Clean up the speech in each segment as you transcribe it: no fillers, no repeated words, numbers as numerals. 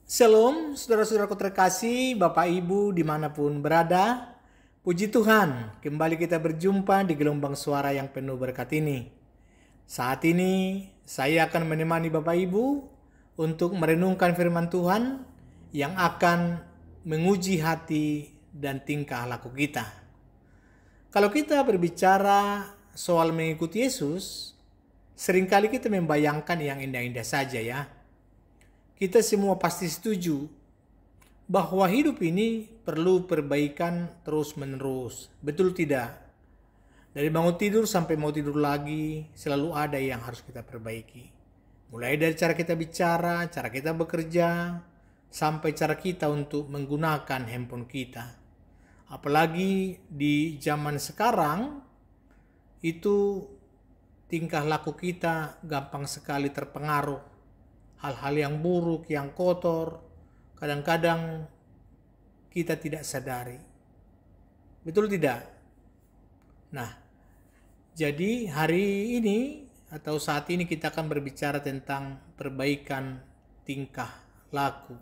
Shalom, saudara-saudaraku terkasih, Bapak Ibu dimanapun berada. Puji Tuhan, kembali kita berjumpa di gelombang suara yang penuh berkat ini. Saat ini, saya akan menemani Bapak Ibu untuk merenungkan firman Tuhan yang akan menguji hati dan tingkah laku kita. Kalau kita berbicara soal mengikuti Yesus, seringkali kita membayangkan yang indah-indah saja ya. Kita semua pasti setuju bahwa hidup ini perlu perbaikan terus-menerus. Betul tidak? Dari bangun tidur sampai mau tidur lagi, selalu ada yang harus kita perbaiki. Mulai dari cara kita bicara, cara kita bekerja, sampai cara kita untuk menggunakan handphone kita. Apalagi di zaman sekarang, itu tingkah laku kita gampang sekali terpengaruh. Hal-hal yang buruk, yang kotor, kadang-kadang kita tidak sadari. Betul tidak? Nah, jadi hari ini atau saat ini kita akan berbicara tentang perbaikan tingkah laku.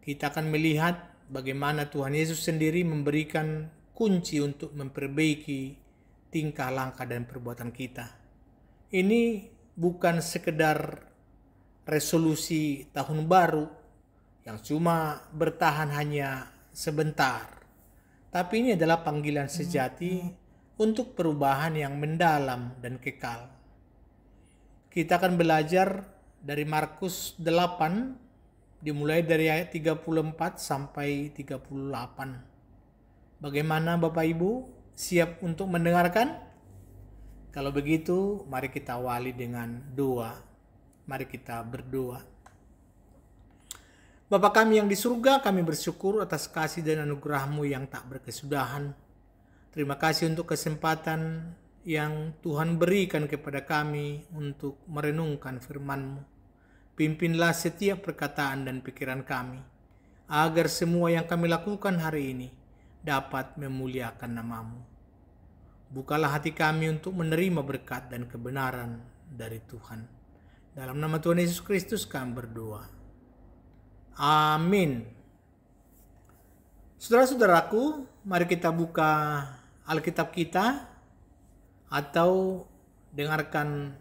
Kita akan melihat bagaimana Tuhan Yesus sendiri memberikan kunci untuk memperbaiki tingkah langkah dan perbuatan kita. Ini bukan sekedar resolusi tahun baru yang cuma bertahan hanya sebentar. Tapi ini adalah panggilan sejati untuk perubahan yang mendalam dan kekal. Kita akan belajar dari Markus 8 dimulai dari ayat 34 sampai 38. Bagaimana Bapak Ibu? Siap untuk mendengarkan? Kalau begitu, mari kita awali dengan doa. Mari kita berdoa. Bapa kami yang di surga, kami bersyukur atas kasih dan anugerah-Mu yang tak berkesudahan. Terima kasih untuk kesempatan yang Tuhan berikan kepada kami untuk merenungkan firman-Mu. Pimpinlah setiap perkataan dan pikiran kami, agar semua yang kami lakukan hari ini dapat memuliakan nama-Mu. Bukalah hati kami untuk menerima berkat dan kebenaran dari Tuhan. Dalam nama Tuhan Yesus Kristus kami berdoa. Amin. Saudara-saudaraku, mari kita buka Alkitab kita atau dengarkan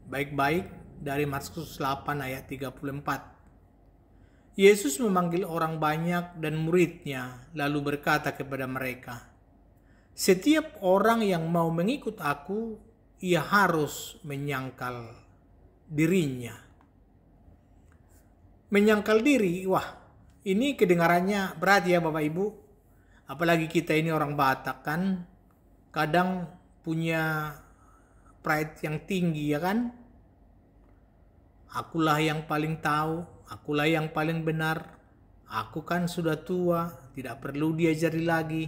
baik-baik dari Markus 8 ayat 34. Yesus memanggil orang banyak dan muridnya lalu berkata kepada mereka, "Setiap orang yang mau mengikut aku, ia harus menyangkal dirinya." Menyangkal diri, wah ini kedengarannya berat ya Bapak Ibu. Apalagi kita ini orang Batak kan, kadang punya pride yang tinggi ya kan. Akulah yang paling tahu, akulah yang paling benar. Aku kan sudah tua, tidak perlu diajari lagi.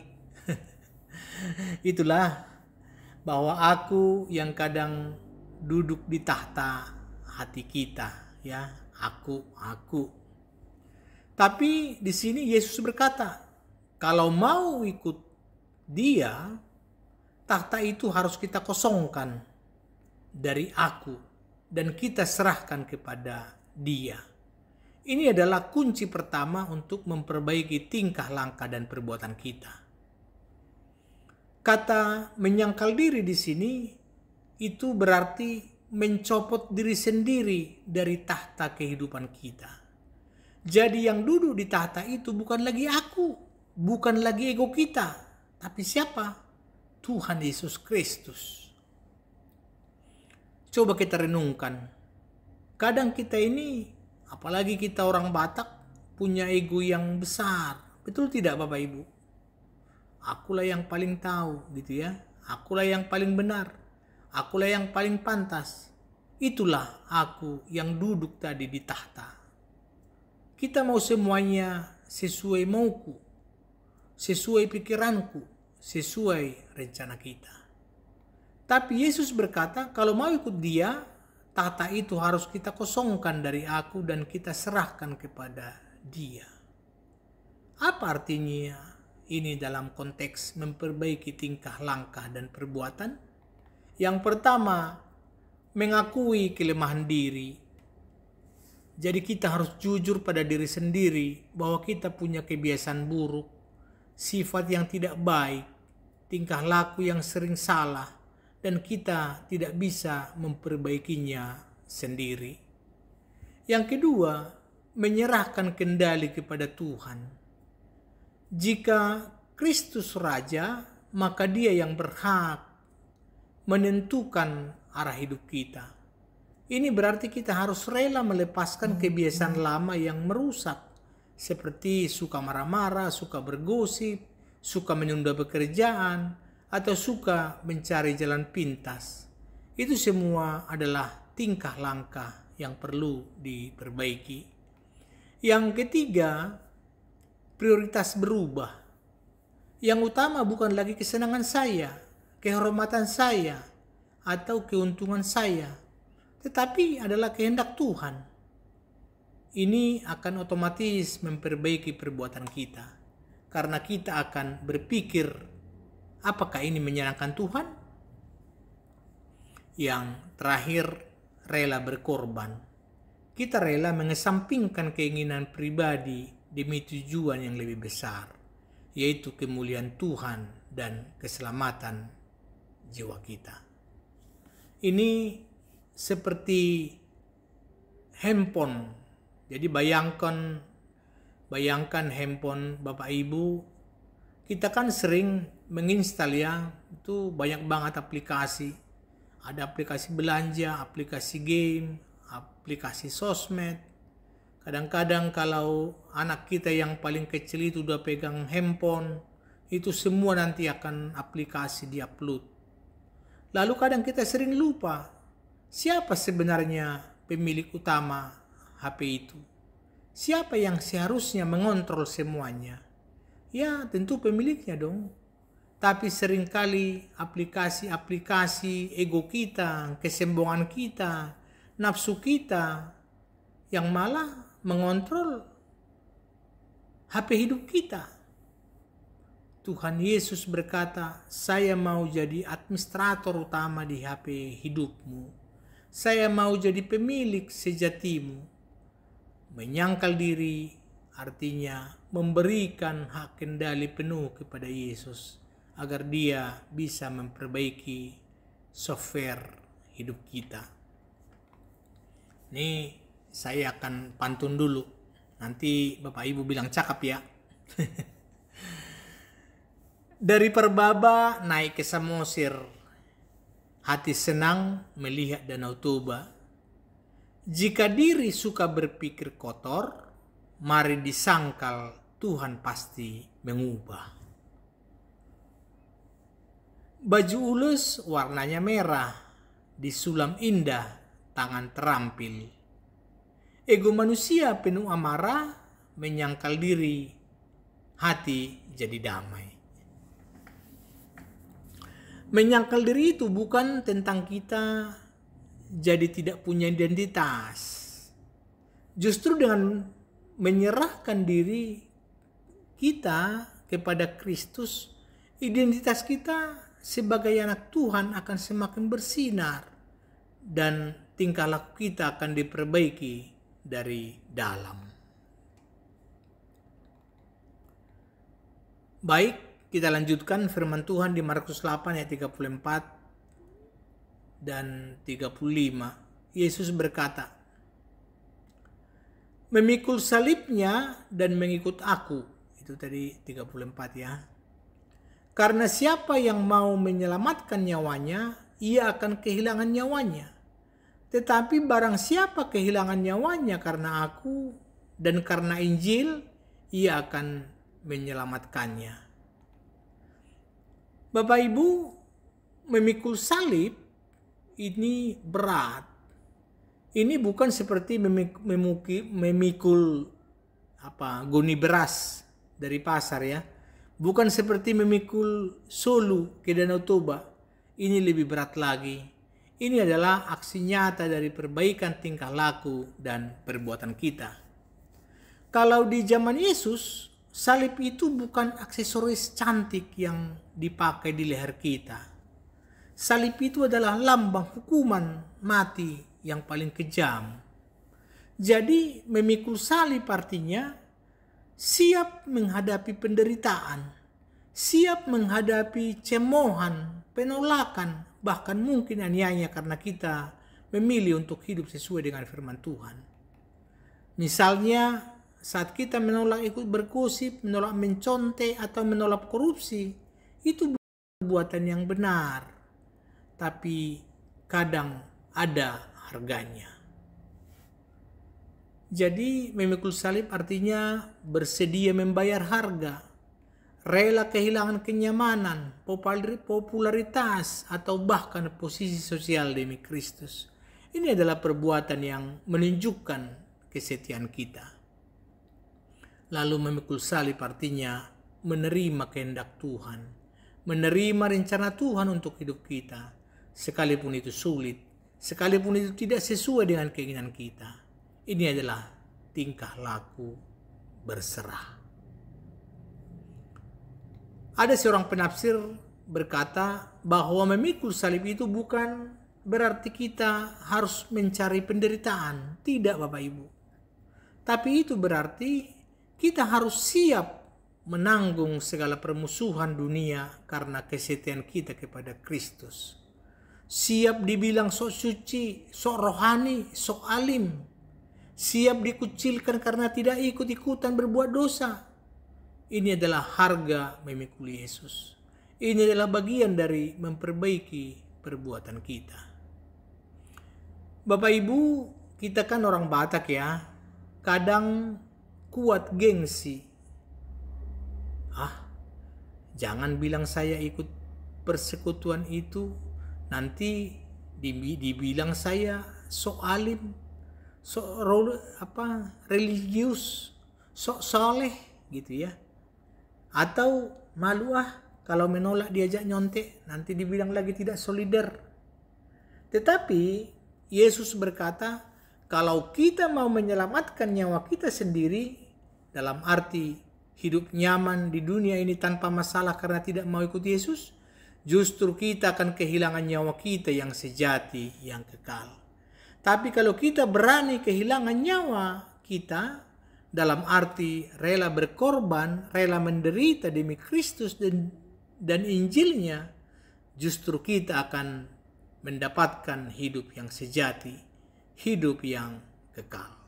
Itulah bahwa aku yang kadang duduk di tahta hati kita, ya, aku. Tapi di sini Yesus berkata, kalau mau ikut Dia, tahta itu harus kita kosongkan dari aku dan kita serahkan kepada Dia. Ini adalah kunci pertama untuk memperbaiki tingkah langkah dan perbuatan kita. Kata menyangkal diri di sini itu berarti mencopot diri sendiri dari tahta kehidupan kita. Jadi yang duduk di tahta itu bukan lagi aku, bukan lagi ego kita, tapi siapa? Tuhan Yesus Kristus. Coba kita renungkan. Kadang kita ini, apalagi kita orang Batak, punya ego yang besar. Betul tidak Bapak Ibu? Akulah yang paling tahu gitu ya. Akulah yang paling benar. Akulah yang paling pantas. Itulah aku yang duduk tadi di tahta. Kita mau semuanya sesuai mauku, sesuai pikiranku, sesuai rencana kita. Tapi Yesus berkata, kalau mau ikut Dia, tahta itu harus kita kosongkan dari aku dan kita serahkan kepada Dia. Apa artinya ini dalam konteks memperbaiki tingkah langkah dan perbuatan? Yang pertama, mengakui kelemahan diri. Jadi kita harus jujur pada diri sendiri bahwa kita punya kebiasaan buruk, sifat yang tidak baik, tingkah laku yang sering salah, dan kita tidak bisa memperbaikinya sendiri. Yang kedua, menyerahkan kendali kepada Tuhan. Jika Kristus Raja, maka Dia yang berhak menentukan arah hidup kita. Ini berarti kita harus rela melepaskan kebiasaan lama yang merusak, seperti suka marah-marah, suka bergosip, suka menunda pekerjaan, atau suka mencari jalan pintas. Itu semua adalah tingkah langkah yang perlu diperbaiki. Yang ketiga, prioritas berubah. Yang utama bukan lagi kesenangan saya, kehormatan saya, atau keuntungan saya, tetapi adalah kehendak Tuhan. Ini akan otomatis memperbaiki perbuatan kita, karena kita akan berpikir, apakah ini menyenangkan Tuhan? Yang terakhir, rela berkorban. Kita rela mengesampingkan keinginan pribadi demi tujuan yang lebih besar, yaitu kemuliaan Tuhan dan keselamatan jiwa kita. Ini seperti handphone. Jadi bayangkan handphone Bapak Ibu, kita kan sering menginstal ya, itu banyak banget aplikasi. Ada aplikasi belanja, aplikasi game, aplikasi sosmed. Kadang-kadang kalau anak kita yang paling kecil itu udah pegang handphone, itu semua nanti akan aplikasi di-upload. Lalu kadang kita sering lupa, siapa sebenarnya pemilik utama HP itu? Siapa yang seharusnya mengontrol semuanya? Ya tentu pemiliknya dong. Tapi seringkali aplikasi-aplikasi ego kita, kesombongan kita, nafsu kita, yang malah mengontrol HP hidup kita. Tuhan Yesus berkata, saya mau jadi administrator utama di HP hidupmu. Saya mau jadi pemilik sejatimu. Menyangkal diri artinya memberikan hak kendali penuh kepada Yesus, agar Dia bisa memperbaiki software hidup kita. Nih, saya akan pantun dulu. Nanti Bapak Ibu bilang cakep ya. Dari Perbaba naik ke Samosir, hati senang melihat Danau Toba. Jika diri suka berpikir kotor, mari disangkal Tuhan pasti mengubah. Baju ulus warnanya merah, disulam indah, tangan terampil. Ego manusia penuh amarah, menyangkal diri, hati jadi damai. Menyangkal diri itu bukan tentang kita jadi tidak punya identitas. Justru dengan menyerahkan diri kita kepada Kristus, identitas kita sebagai anak Tuhan akan semakin bersinar dan tingkah laku kita akan diperbaiki dari dalam. Baik, kita lanjutkan firman Tuhan di Markus 8 ayat 34 dan 35. Yesus berkata, memikul salibnya dan mengikut aku. Itu tadi 34 ya. Karena siapa yang mau menyelamatkan nyawanya, ia akan kehilangan nyawanya. Tetapi barang siapa kehilangan nyawanya karena aku dan karena Injil, ia akan menyelamatkannya. Bapak Ibu, memikul salib ini berat. Ini bukan seperti memikul goni beras dari pasar ya. Bukan seperti memikul solu ke Danau Toba. Ini lebih berat lagi. Ini adalah aksi nyata dari perbaikan tingkah laku dan perbuatan kita. Kalau di zaman Yesus, salib itu bukan aksesoris cantik yang dipakai di leher kita. Salib itu adalah lambang hukuman mati yang paling kejam. Jadi memikul salib artinya siap menghadapi penderitaan, siap menghadapi cemoohan, penolakan, bahkan mungkin aniaya karena kita memilih untuk hidup sesuai dengan firman Tuhan. Misalnya saat kita menolak ikut bergosip, menolak mencontek atau menolak korupsi, itu perbuatan yang benar, tapi kadang ada harganya. Jadi memikul salib artinya bersedia membayar harga, rela kehilangan kenyamanan, popularitas, atau bahkan posisi sosial demi Kristus. Ini adalah perbuatan yang menunjukkan kesetiaan kita. Lalu memikul salib artinya menerima kehendak Tuhan, menerima rencana Tuhan untuk hidup kita, sekalipun itu sulit, sekalipun itu tidak sesuai dengan keinginan kita. Ini adalah tingkah laku berserah. Ada seorang penafsir berkata bahwa memikul salib itu bukan berarti kita harus mencari penderitaan. Tidak, Bapak Ibu. Tapi itu berarti kita harus siap menanggung segala permusuhan dunia karena kesetiaan kita kepada Kristus. Siap dibilang sok suci, sok rohani, sok alim. Siap dikucilkan karena tidak ikut-ikutan berbuat dosa. Ini adalah harga memikul Yesus. Ini adalah bagian dari memperbaiki perbuatan kita. Bapak Ibu, kita kan orang Batak ya. Kadang kuat gengsi. Jangan bilang saya ikut persekutuan itu. Nanti dibilang saya sok alim. Religius, sok soleh gitu ya. Atau malu kalau menolak diajak nyontek, nanti dibilang lagi tidak solider. Tetapi Yesus berkata, kalau kita mau menyelamatkan nyawa kita sendiri, dalam arti hidup nyaman di dunia ini tanpa masalah karena tidak mau ikut Yesus, justru kita akan kehilangan nyawa kita yang sejati, yang kekal. Tapi kalau kita berani kehilangan nyawa kita, dalam arti rela berkorban, rela menderita demi Kristus dan Injilnya, justru kita akan mendapatkan hidup yang sejati, hidup yang kekal.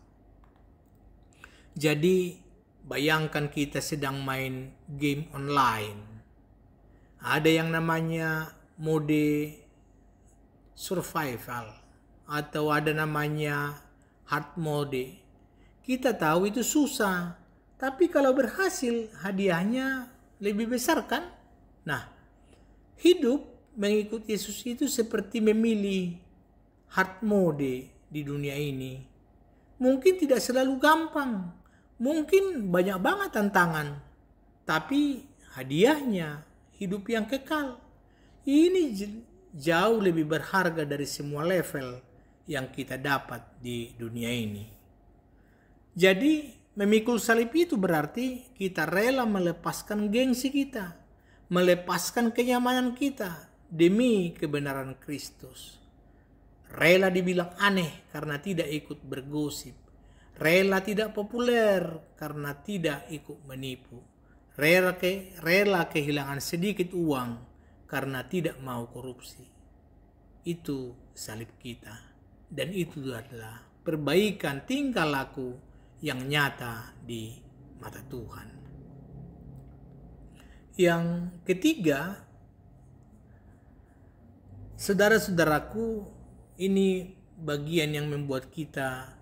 Jadi bayangkan kita sedang main game online. Ada yang namanya mode survival. Atau ada namanya hard mode. Kita tahu itu susah. Tapi kalau berhasil, hadiahnya lebih besar kan? Nah, hidup mengikut Yesus itu seperti memilih hard mode di dunia ini. Mungkin tidak selalu gampang. Mungkin banyak banget tantangan. Tapi hadiahnya hidup yang kekal. Ini jauh lebih berharga dari semua level yang kita dapat di dunia ini. Jadi memikul salib itu berarti kita rela melepaskan gengsi kita, melepaskan kenyamanan kita demi kebenaran Kristus. Rela dibilang aneh karena tidak ikut bergosip, rela tidak populer karena tidak ikut menipu, rela kehilangan sedikit uang karena tidak mau korupsi. Itu salib kita. Dan itu adalah perbaikan tingkah laku yang nyata di mata Tuhan. Yang ketiga, saudara-saudaraku, ini bagian yang membuat kita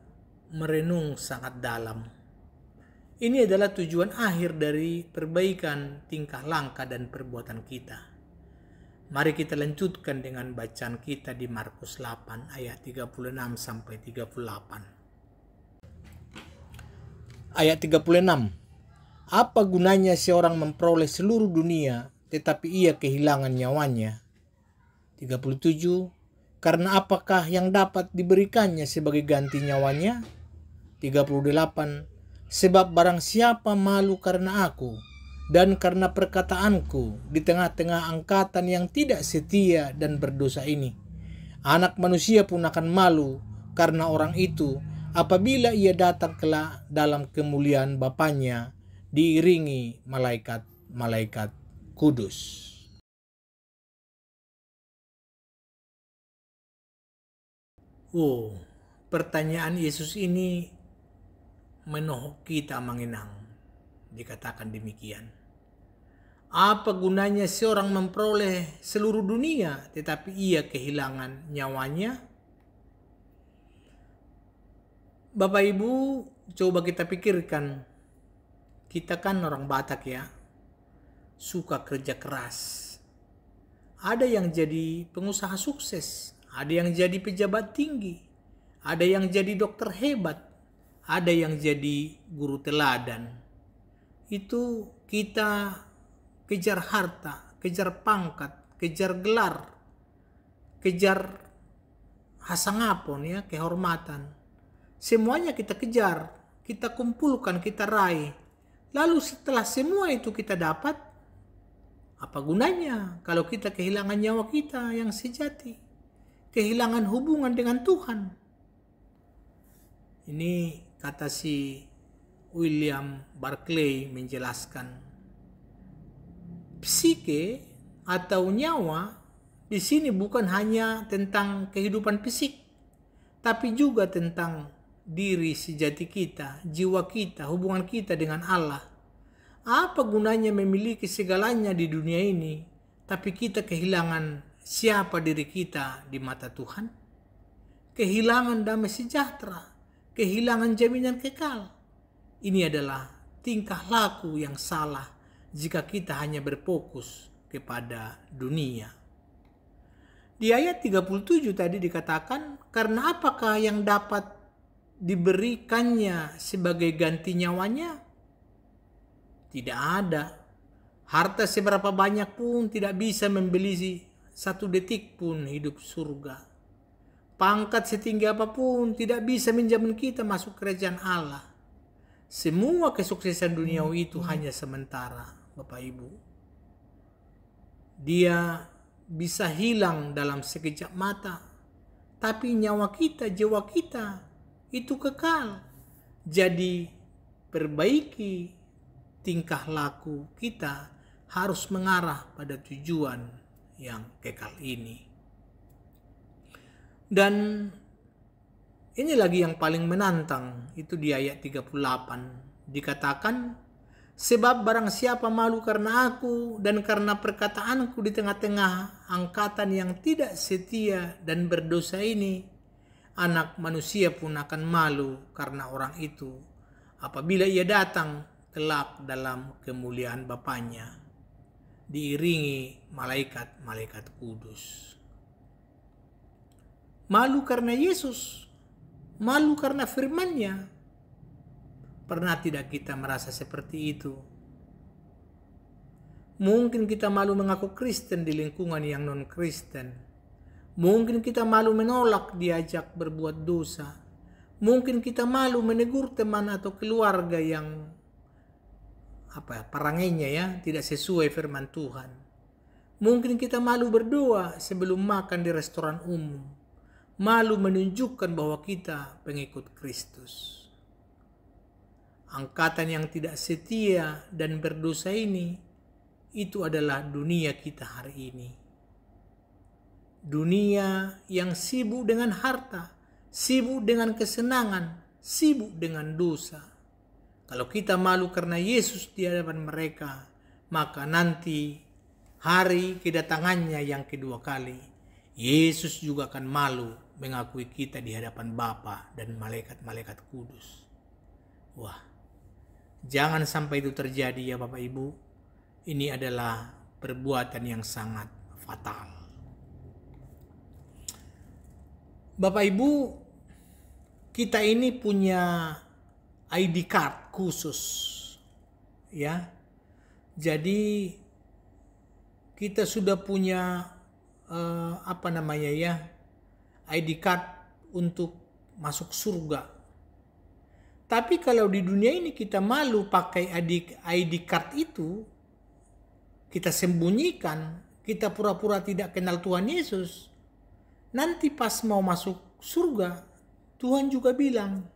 merenung sangat dalam. Ini adalah tujuan akhir dari perbaikan tingkah langkah dan perbuatan kita. Mari kita lanjutkan dengan bacaan kita di Markus 8 ayat 36 sampai 38. Ayat 36. Apa gunanya seorang memperoleh seluruh dunia tetapi ia kehilangan nyawanya? 37. Karena apakah yang dapat diberikannya sebagai ganti nyawanya? 38. Sebab barang siapa malu karena aku dan karena perkataanku di tengah-tengah angkatan yang tidak setia dan berdosa ini, Anak Manusia pun akan malu karena orang itu apabila ia datang kelak dalam kemuliaan Bapanya diiringi malaikat-malaikat kudus. Oh, pertanyaan Yesus ini menohok kita mengenang. Dikatakan demikian. Apa gunanya seorang memperoleh seluruh dunia tetapi ia kehilangan nyawanya? Bapak Ibu, coba kita pikirkan. Kita kan orang Batak ya, suka kerja keras. Ada yang jadi pengusaha sukses, ada yang jadi pejabat tinggi, ada yang jadi dokter hebat, ada yang jadi guru teladan. Itu kita kejar harta, kejar pangkat, kejar gelar, kejar hasangapon ya, kehormatan. Semuanya kita kejar, kita kumpulkan, kita raih. Lalu setelah semua itu kita dapat, apa gunanya kalau kita kehilangan nyawa kita yang sejati? Kehilangan hubungan dengan Tuhan. Ini kata si William Barclay menjelaskan. Psike atau nyawa di sini bukan hanya tentang kehidupan fisik, tapi juga tentang diri sejati kita, jiwa kita, hubungan kita dengan Allah. Apa gunanya memiliki segalanya di dunia ini, tapi kita kehilangan siapa diri kita di mata Tuhan? Kehilangan damai sejahtera, kehilangan jaminan kekal. Ini adalah tingkah laku yang salah jika kita hanya berfokus kepada dunia. Di ayat 37 tadi dikatakan, karena apakah yang dapat diberikannya sebagai ganti nyawanya? Tidak ada. Harta seberapa banyak pun tidak bisa membeli satu detik pun hidup surga. Pangkat setinggi apapun tidak bisa menjamin kita masuk kerajaan Allah. Semua kesuksesan duniawi itu hanya sementara, Bapak Ibu. Dia bisa hilang dalam sekejap mata, tapi nyawa kita, jiwa kita itu kekal. Jadi perbaiki tingkah laku kita harus mengarah pada tujuan yang kekal ini. Dan ini lagi yang paling menantang, itu di ayat 38. Dikatakan, sebab barang siapa malu karena aku dan karena perkataanku di tengah-tengah angkatan yang tidak setia dan berdosa ini, anak manusia pun akan malu karena orang itu apabila ia datang kelak dalam kemuliaan Bapanya, diiringi malaikat-malaikat kudus. Malu karena Yesus, malu karena firman-Nya. Pernah tidak kita merasa seperti itu? Mungkin kita malu mengaku Kristen di lingkungan yang non-Kristen. Mungkin kita malu menolak diajak berbuat dosa. Mungkin kita malu menegur teman atau keluarga yang perangainya ya tidak sesuai firman Tuhan. Mungkin kita malu berdoa sebelum makan di restoran umum. Malu menunjukkan bahwa kita pengikut Kristus. Angkatan yang tidak setia dan berdosa ini, itu adalah dunia kita hari ini. Dunia yang sibuk dengan harta, sibuk dengan kesenangan, sibuk dengan dosa. Kalau kita malu karena Yesus di hadapan mereka, maka nanti hari kedatangannya yang kedua kali, Yesus juga akan malu mengakui kita di hadapan Bapa dan malaikat-malaikat kudus. Wah, jangan sampai itu terjadi ya Bapak Ibu. Ini adalah perbuatan yang sangat fatal. Bapak Ibu, kita ini punya ID card khusus ya. Jadi kita sudah punya ID card untuk masuk surga. Tapi kalau di dunia ini kita malu pakai ID card itu, kita sembunyikan, kita pura-pura tidak kenal Tuhan Yesus, nanti pas mau masuk surga, Tuhan juga bilang,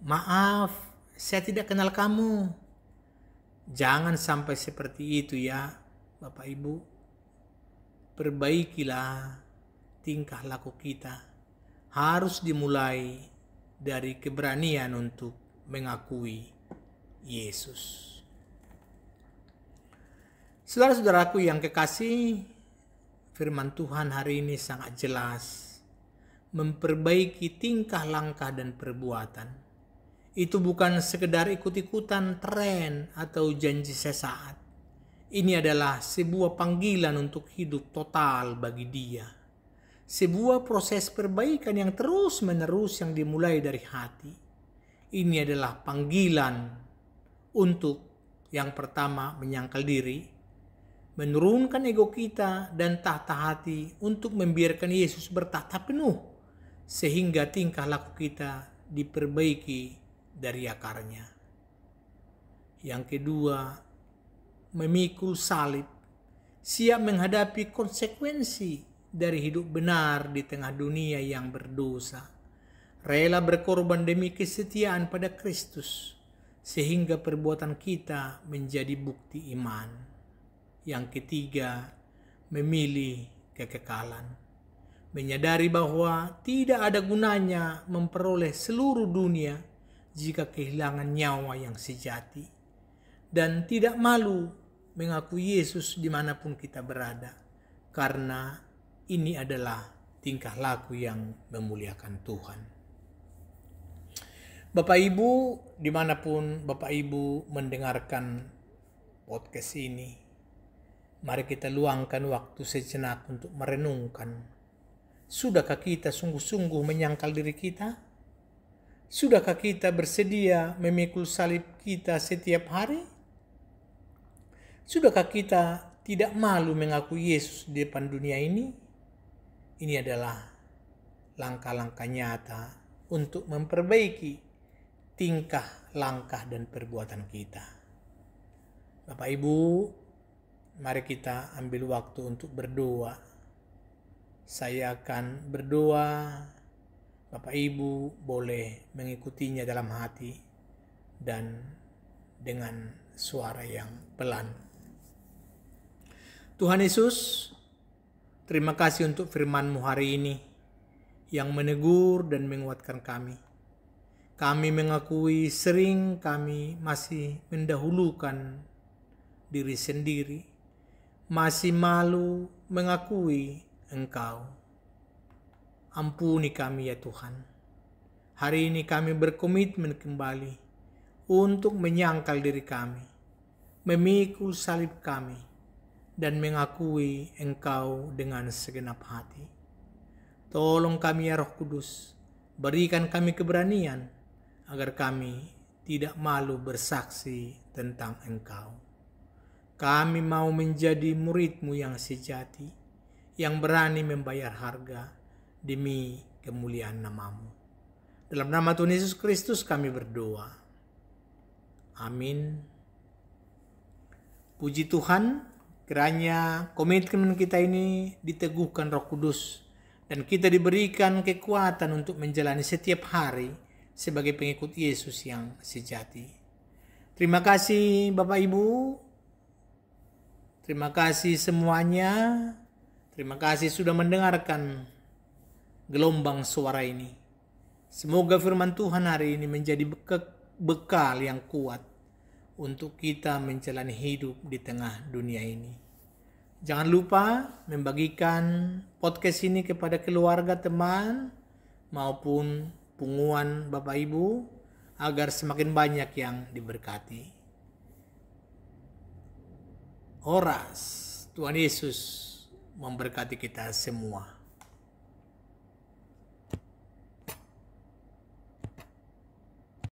maaf, saya tidak kenal kamu. Jangan sampai seperti itu ya, Bapak Ibu. Perbaikilah tingkah laku kita. Harus dimulai dari keberanian untuk mengakui Yesus. Saudara-saudaraku yang kekasih, firman Tuhan hari ini sangat jelas. Memperbaiki tingkah langkah dan perbuatan. Itu bukan sekedar ikut-ikutan tren atau janji sesaat. Ini adalah sebuah panggilan untuk hidup total bagi dia. Sebuah proses perbaikan yang terus-menerus yang dimulai dari hati. Ini adalah panggilan untuk yang pertama menyangkal diri, menurunkan ego kita dan tahta hati untuk membiarkan Yesus bertahta penuh, sehingga tingkah laku kita diperbaiki dari akarnya. Yang kedua, memikul salib, siap menghadapi konsekuensi dari hidup benar di tengah dunia yang berdosa, rela berkorban demi kesetiaan pada Kristus, sehingga perbuatan kita menjadi bukti iman. Yang ketiga, memilih kekekalan, menyadari bahwa tidak ada gunanya memperoleh seluruh dunia jika kehilangan nyawa yang sejati, dan tidak malu mengakui Yesus dimanapun kita berada, karena ini adalah tingkah laku yang memuliakan Tuhan. Bapak Ibu, dimanapun Bapak Ibu mendengarkan podcast ini, mari kita luangkan waktu sejenak untuk merenungkan. Sudahkah kita sungguh-sungguh menyangkal diri kita? Sudahkah kita bersedia memikul salib kita setiap hari? Sudahkah kita tidak malu mengakui Yesus di depan dunia ini? Ini adalah langkah-langkah nyata untuk memperbaiki tingkah, langkah, dan perbuatan kita. Bapak Ibu, mari kita ambil waktu untuk berdoa. Saya akan berdoa. Bapak Ibu boleh mengikutinya dalam hati dan dengan suara yang pelan. Tuhan Yesus, terima kasih untuk firman-Mu hari ini yang menegur dan menguatkan kami. Kami mengakui sering kami masih mendahulukan diri sendiri, masih malu mengakui Engkau. Ampuni kami ya Tuhan. Hari ini kami berkomitmen kembali untuk menyangkal diri kami, memikul salib kami, dan mengakui Engkau dengan segenap hati. Tolong kami ya Roh Kudus, berikan kami keberanian agar kami tidak malu bersaksi tentang Engkau. Kami mau menjadi murid-Mu yang sejati, yang berani membayar harga demi kemuliaan nama-Mu. Dalam nama Tuhan Yesus Kristus kami berdoa. Amin. Puji Tuhan, kiranya komitmen kita ini diteguhkan Roh Kudus dan kita diberikan kekuatan untuk menjalani setiap hari sebagai pengikut Yesus yang sejati. Terima kasih Bapak Ibu. Terima kasih semuanya. Terima kasih sudah mendengarkan gelombang suara ini. Semoga firman Tuhan hari ini menjadi bekal yang kuat untuk kita menjalani hidup di tengah dunia ini. Jangan lupa membagikan podcast ini kepada keluarga, teman, maupun punguan Bapak Ibu agar semakin banyak yang diberkati. Oras, Tuhan Yesus memberkati kita semua.